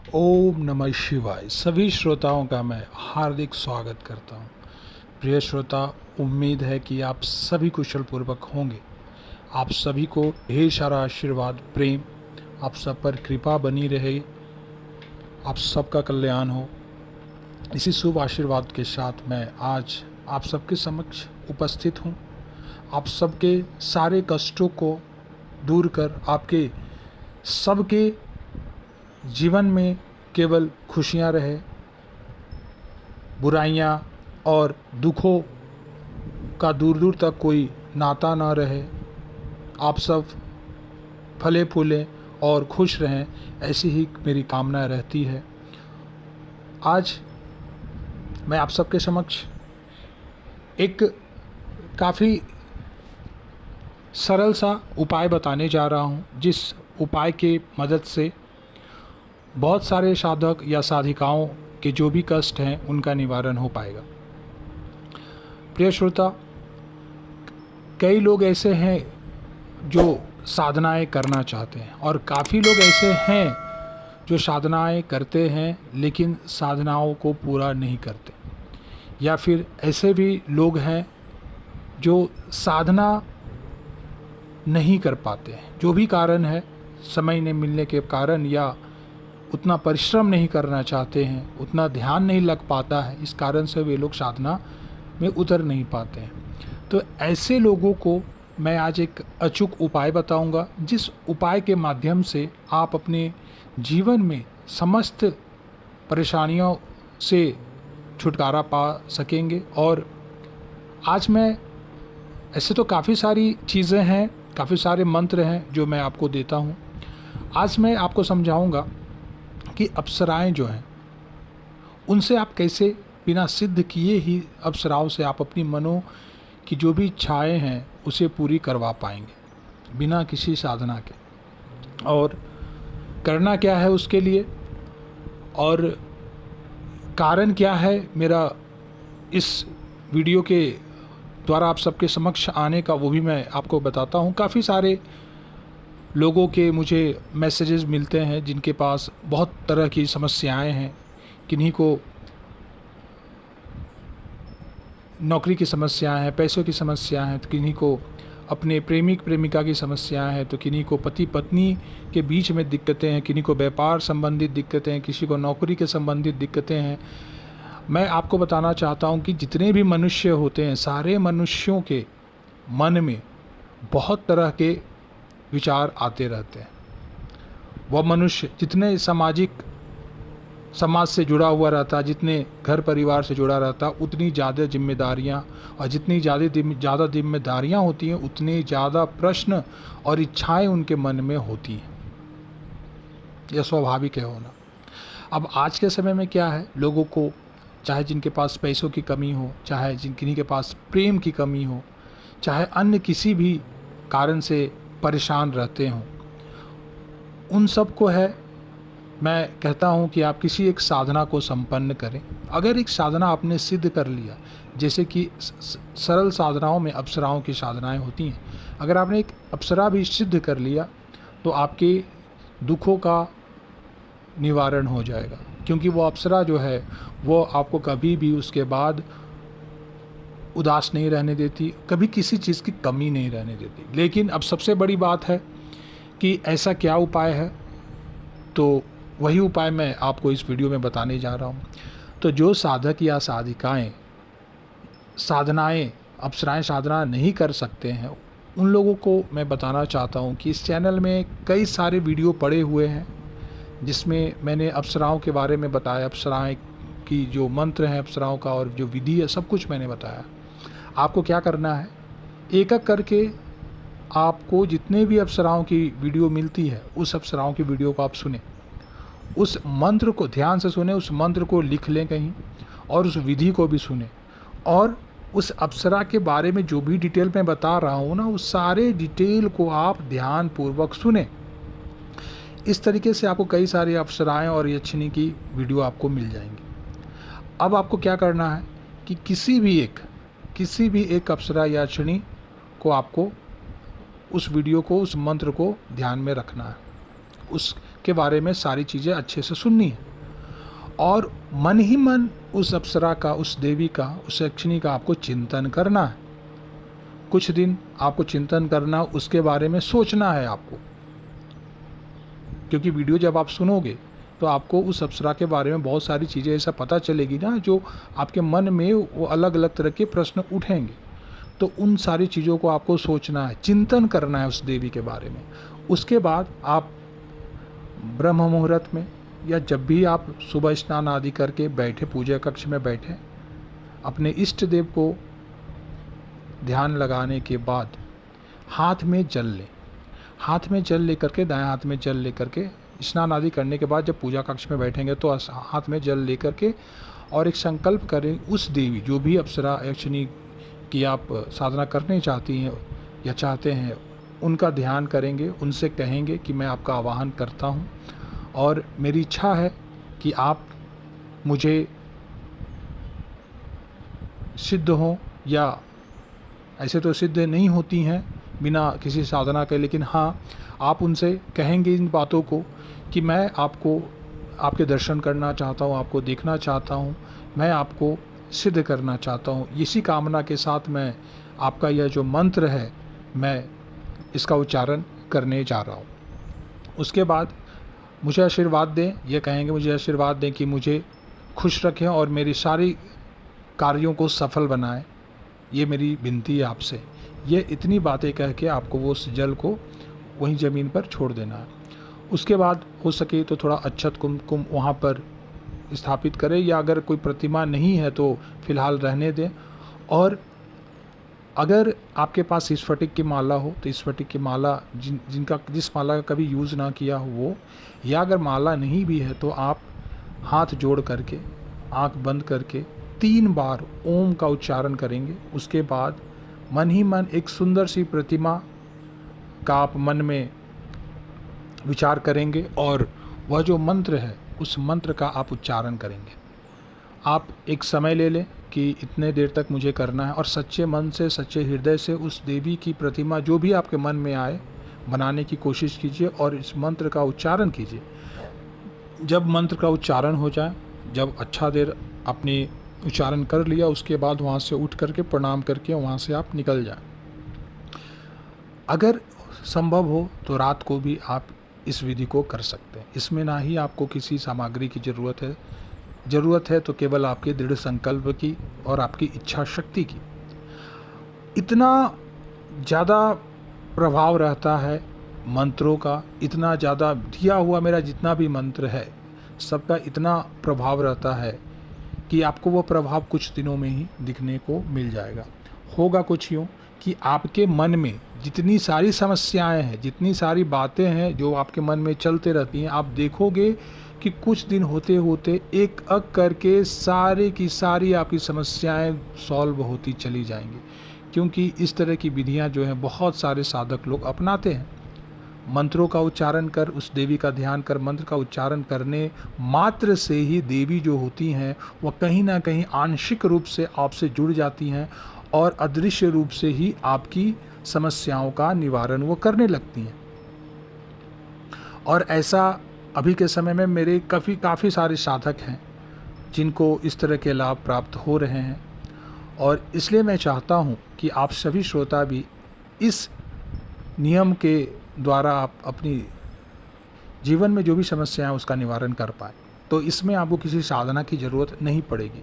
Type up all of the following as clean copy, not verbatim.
ओम नमः शिवाय। सभी श्रोताओं का मैं हार्दिक स्वागत करता हूं। प्रिय श्रोता, उम्मीद है कि आप सभी कुशल पूर्वक होंगे। आप सभी को ढेर सारा आशीर्वाद, प्रेम आप सब पर कृपा बनी रहे। आप सबका कल्याण हो। इसी शुभ आशीर्वाद के साथ मैं आज आप सबके समक्ष उपस्थित हूं। आप सबके सारे कष्टों को दूर कर आपके सबके जीवन में केवल खुशियां रहे, बुराइयां और दुखों का दूर दूर तक कोई नाता ना रहे। आप सब फले फूलें और खुश रहें, ऐसी ही मेरी कामना रहती है। आज मैं आप सबके समक्ष एक काफ़ी सरल सा उपाय बताने जा रहा हूं, जिस उपाय के मदद से बहुत सारे साधक या साधिकाओं के जो भी कष्ट हैं उनका निवारण हो पाएगा। प्रिय श्रोता, कई लोग ऐसे हैं जो साधनाएं करना चाहते हैं और काफ़ी लोग ऐसे हैं जो साधनाएं करते हैं लेकिन साधनाओं को पूरा नहीं करते। या फिर ऐसे भी लोग हैं जो साधना नहीं कर पाते हैं, जो भी कारण है, समय नहीं मिलने के कारण या उतना परिश्रम नहीं करना चाहते हैं, उतना ध्यान नहीं लग पाता है, इस कारण से वे लोग साधना में उतर नहीं पाते हैं। तो ऐसे लोगों को मैं आज एक अचूक उपाय बताऊंगा, जिस उपाय के माध्यम से आप अपने जीवन में समस्त परेशानियों से छुटकारा पा सकेंगे। और आज मैं ऐसे तो काफ़ी सारी चीज़ें हैं, काफ़ी सारे मंत्र हैं जो मैं आपको देता हूँ। आज मैं आपको समझाऊंगा कि अप्सराएं जो हैं उनसे आप कैसे बिना सिद्ध किए ही अप्सराओं से आप अपनी मनो की जो भी इच्छाएं हैं उसे पूरी करवा पाएंगे बिना किसी साधना के। और करना क्या है उसके लिए और कारण क्या है मेरा इस वीडियो के द्वारा आप सबके समक्ष आने का, वो भी मैं आपको बताता हूँ। काफ़ी सारे लोगों के मुझे मैसेजेस मिलते हैं जिनके पास बहुत तरह की समस्याएं हैं। किन्हीं को नौकरी की समस्याएं हैं, पैसों की समस्याएं हैं, तो किन्हीं को अपने प्रेमिक प्रेमिका की समस्याएं हैं, तो किन्हीं को पति पत्नी के बीच में दिक्कतें हैं, किन्हीं को व्यापार संबंधित दिक्कतें हैं, किसी को नौकरी के संबंधित दिक्कतें हैं। मैं आपको बताना चाहता हूं कि जितने भी मनुष्य होते हैं, सारे मनुष्यों के मन में बहुत तरह के विचार आते रहते हैं। वह मनुष्य जितने समाज से जुड़ा हुआ रहता, जितने घर परिवार से जुड़ा रहता, उतनी ज़्यादा जिम्मेदारियां, और जितनी ज़्यादा जिम्मेदारियां होती हैं उतनी ज़्यादा प्रश्न और इच्छाएं उनके मन में होती हैं। यह स्वाभाविक है होना। अब आज के समय में क्या है, लोगों को चाहे जिनके पास पैसों की कमी हो, चाहे किन्हीं के पास प्रेम की कमी हो, चाहे अन्य किसी भी कारण से परेशान रहते हों, उन सब को है मैं कहता हूं कि आप किसी एक साधना को संपन्न करें। अगर एक साधना आपने सिद्ध कर लिया, जैसे कि सरल साधनाओं में अप्सराओं की साधनाएं होती हैं, अगर आपने एक अप्सरा भी सिद्ध कर लिया तो आपके दुखों का निवारण हो जाएगा, क्योंकि वो अप्सरा जो है वो आपको कभी भी उसके बाद उदास नहीं रहने देती, कभी किसी चीज़ की कमी नहीं रहने देती। लेकिन अब सबसे बड़ी बात है कि ऐसा क्या उपाय है, तो वही उपाय मैं आपको इस वीडियो में बताने जा रहा हूँ। तो जो साधक या साधिकाएं साधनाएं अप्सराएं साधना नहीं कर सकते हैं, उन लोगों को मैं बताना चाहता हूँ कि इस चैनल में कई सारे वीडियो पड़े हुए हैं जिसमें मैंने अप्सराओं के बारे में बताया, अप्सराएं की जो मंत्र हैं अप्सराओं का और जो विधि है, सब कुछ मैंने बताया। आपको क्या करना है, एक एक करके आपको जितने भी अप्सराओं की वीडियो मिलती है उस अप्सराओं की वीडियो को आप सुने, उस मंत्र को ध्यान से सुने, उस मंत्र को लिख लें कहीं और उस विधि को भी सुने, और उस अप्सरा के बारे में जो भी डिटेल मैं बता रहा हूँ ना, उस सारे डिटेल को आप ध्यान पूर्वक सुने। इस तरीके से आपको कई सारी अप्सराएं और यक्षिणी की वीडियो आपको मिल जाएंगी। अब आपको क्या करना है कि किसी भी एक अप्सरा या यक्षिणी को आपको उस वीडियो को, उस मंत्र को ध्यान में रखना है। उसके के बारे में सारी चीज़ें अच्छे से सुननी है और मन ही मन उस अप्सरा का, उस देवी का, उस यक्षिणी का आपको चिंतन करना है। कुछ दिन आपको चिंतन करना, उसके बारे में सोचना है आपको, क्योंकि वीडियो जब आप सुनोगे तो आपको उस अप्सरा के बारे में बहुत सारी चीज़ें ऐसा पता चलेगी ना, जो आपके मन में वो अलग अलग तरह के प्रश्न उठेंगे। तो उन सारी चीज़ों को आपको सोचना है, चिंतन करना है उस देवी के बारे में। उसके बाद आप ब्रह्म मुहूर्त में या जब भी आप सुबह स्नान आदि करके बैठे, पूजा कक्ष में बैठे, अपने इष्ट देव को ध्यान लगाने के बाद हाथ में जल लें। हाथ में जल लेकर के, दाएं हाथ में जल लेकर के, स्नान आदि करने के बाद जब पूजा कक्ष में बैठेंगे तो हाथ में जल लेकर के और एक संकल्प करें, उस देवी, जो भी अप्सरा यक्षिणी की आप साधना करने चाहती हैं या चाहते हैं, उनका ध्यान करेंगे, उनसे कहेंगे कि मैं आपका आवाहन करता हूं और मेरी इच्छा है कि आप मुझे सिद्ध हों, या ऐसे तो सिद्ध नहीं होती हैं बिना किसी साधना के, लेकिन हाँ, आप उनसे कहेंगे इन बातों को कि मैं आपको, आपके दर्शन करना चाहता हूँ, आपको देखना चाहता हूँ, मैं आपको सिद्ध करना चाहता हूँ। इसी कामना के साथ मैं आपका यह जो मंत्र है, मैं इसका उच्चारण करने जा रहा हूँ। उसके बाद मुझे आशीर्वाद दें, ये कहेंगे मुझे आशीर्वाद दें कि मुझे खुश रखें और मेरी सारी कार्यों को सफल बनाएं, ये मेरी विनती है आपसे। ये इतनी बातें कह के आपको वो उस जल को वहीं ज़मीन पर छोड़ देना है। उसके बाद हो सके तो थोड़ा अच्छत कुमकुम वहाँ पर स्थापित करें, या अगर कोई प्रतिमा नहीं है तो फिलहाल रहने दें। और अगर आपके पास स्फटिक की माला हो तो स्फटिक की माला, जिस माला का कभी यूज़ ना किया हो वो, या अगर माला नहीं भी है तो आप हाथ जोड़ करके, आँख बंद करके 3 बार ओम का उच्चारण करेंगे। उसके बाद मन ही मन एक सुंदर सी प्रतिमा का आप मन में विचार करेंगे और वह जो मंत्र है उस मंत्र का आप उच्चारण करेंगे। आप एक समय ले लें कि इतने देर तक मुझे करना है, और सच्चे मन से, सच्चे हृदय से उस देवी की प्रतिमा जो भी आपके मन में आए बनाने की कोशिश कीजिए और इस मंत्र का उच्चारण कीजिए। जब मंत्र का उच्चारण हो जाए, जब अच्छा देर आपने उच्चारण कर लिया, उसके बाद वहाँ से उठ करके प्रणाम करके वहाँ से आप निकल जाएं। अगर संभव हो तो रात को भी आप इस विधि को कर सकते हैं। इसमें ना ही आपको किसी सामग्री की ज़रूरत है तो केवल आपके दृढ़ संकल्प की और आपकी इच्छा शक्ति की। इतना ज़्यादा प्रभाव रहता है मंत्रों का, इतना ज़्यादा दिया हुआ मेरा जितना भी मंत्र है सबका इतना प्रभाव रहता है कि आपको वो प्रभाव कुछ दिनों में ही दिखने को मिल जाएगा। होगा कुछ यूँ कि आपके मन में जितनी सारी समस्याएं हैं, जितनी सारी बातें हैं जो आपके मन में चलते रहती हैं, आप देखोगे कि कुछ दिन होते होते एक एक करके सारे की सारी आपकी समस्याएं सॉल्व होती चली जाएंगी। क्योंकि इस तरह की विधियां जो हैं बहुत सारे साधक लोग अपनाते हैं। मंत्रों का उच्चारण कर, उस देवी का ध्यान कर, मंत्र का उच्चारण करने मात्र से ही देवी जो होती हैं वह कहीं ना कहीं आंशिक रूप से आपसे जुड़ जाती हैं और अदृश्य रूप से ही आपकी समस्याओं का निवारण वो करने लगती हैं। और ऐसा अभी के समय में मेरे काफ़ी सारे साधक हैं जिनको इस तरह के लाभ प्राप्त हो रहे हैं। और इसलिए मैं चाहता हूं कि आप सभी श्रोता भी इस नियम के द्वारा आप अपनी जीवन में जो भी समस्या है उसका निवारण कर पाए। तो इसमें आपको किसी साधना की ज़रूरत नहीं पड़ेगी,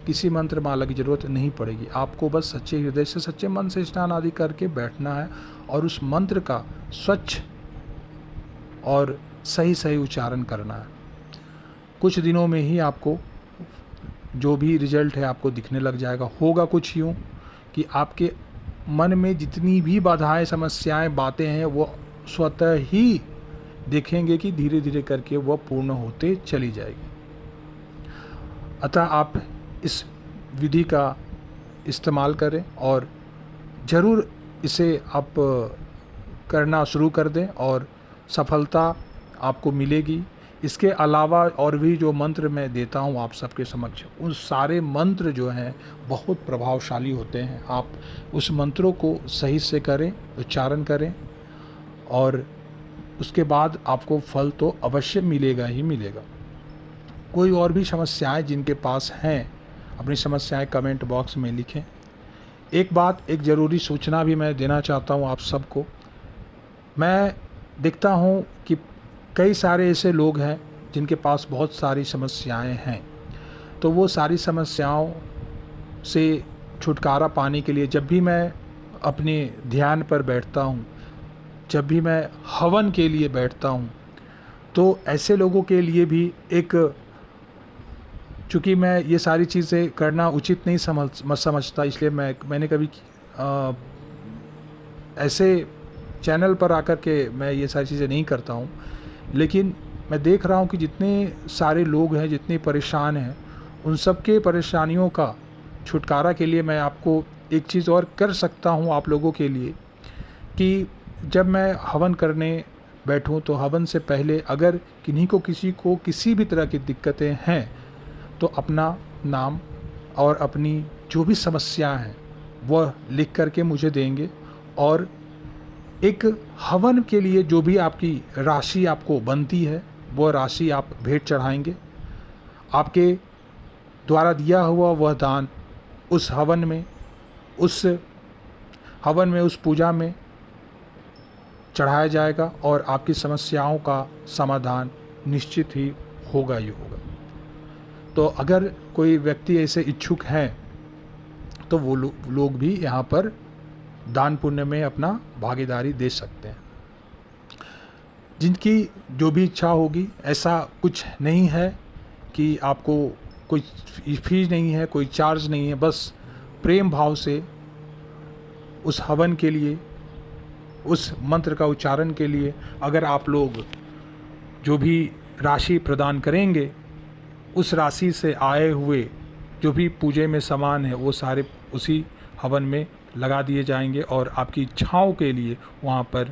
किसी मंत्र माला की ज़रूरत नहीं पड़ेगी। आपको बस सच्चे हृदय से, सच्चे मन से स्नान आदि करके बैठना है और उस मंत्र का स्वच्छ और सही उच्चारण करना है। कुछ दिनों में ही आपको जो भी रिजल्ट है आपको दिखने लग जाएगा। होगा कुछ यूँ कि आपके मन में जितनी भी बाधाएं, समस्याएं, बातें हैं वो स्वतः ही देखेंगे कि धीरे धीरे करके वह पूर्ण होते चली जाएगी। अतः आप इस विधि का इस्तेमाल करें और ज़रूर इसे आप करना शुरू कर दें और सफलता आपको मिलेगी। इसके अलावा और भी जो मंत्र मैं देता हूँ आप सबके समक्ष, उन सारे मंत्र जो हैं बहुत प्रभावशाली होते हैं। आप उस मंत्रों को सही से करें, उच्चारण करें और उसके बाद आपको फल तो अवश्य मिलेगा ही मिलेगा। कोई और भी समस्याएं जिनके पास हैं, अपनी समस्याएं कमेंट बॉक्स में लिखें। एक ज़रूरी सूचना भी मैं देना चाहता हूं आप सबको। मैं देखता हूं कि कई सारे ऐसे लोग हैं जिनके पास बहुत सारी समस्याएं हैं, तो वो सारी समस्याओं से छुटकारा पाने के लिए जब भी मैं अपने ध्यान पर बैठता हूँ, जब भी मैं हवन के लिए बैठता हूँ, तो ऐसे लोगों के लिए भी चूँकि मैं ये सारी चीज़ें करना उचित नहीं समझता, इसलिए मैंने कभी ऐसे चैनल पर आकर के मैं ये सारी चीज़ें नहीं करता हूँ। लेकिन मैं देख रहा हूँ कि जितने सारे लोग हैं, जितने परेशान हैं, उन सब के परेशानियों का छुटकारा के लिए मैं आपको एक चीज़ और कर सकता हूँ आप लोगों के लिए, कि जब मैं हवन करने बैठूँ तो हवन से पहले अगर किसी को किसी भी तरह की दिक्कतें हैं, तो अपना नाम और अपनी जो भी समस्या हैं वह लिख करके मुझे देंगे, और एक हवन के लिए जो भी आपकी राशि आपको बनती है वह राशि आप भेंट चढ़ाएंगे। आपके द्वारा दिया हुआ वह दान उस हवन में, उस पूजा में चढ़ाया जाएगा, और आपकी समस्याओं का समाधान निश्चित ही होगा ही होगा। तो अगर कोई व्यक्ति ऐसे इच्छुक हैं तो वो लोग भी यहाँ पर दान पुण्य में अपना भागीदारी दे सकते हैं। जिनकी जो भी इच्छा होगी, ऐसा कुछ नहीं है कि आपको कोई फीस नहीं है, कोई चार्ज नहीं है, बस प्रेम भाव से उस हवन के लिए, उस मंत्र का उच्चारण के लिए अगर आप लोग जो भी राशि प्रदान करेंगे, उस राशि से आए हुए जो भी पूजे में सामान है वो सारे उसी हवन में लगा दिए जाएंगे, और आपकी इच्छाओं के लिए वहाँ पर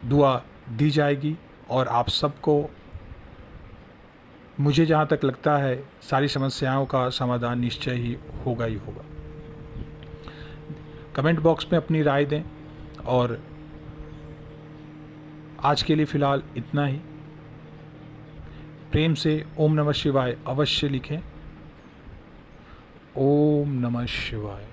दुआ दी जाएगी, और आप सबको, मुझे जहाँ तक लगता है, सारी समस्याओं का समाधान निश्चय ही होगा ही होगा। कमेंट बॉक्स में अपनी राय दें, और आज के लिए फ़िलहाल इतना ही। प्रेम से ओम नमः शिवाय अवश्य लिखें। ओम नमः शिवाय।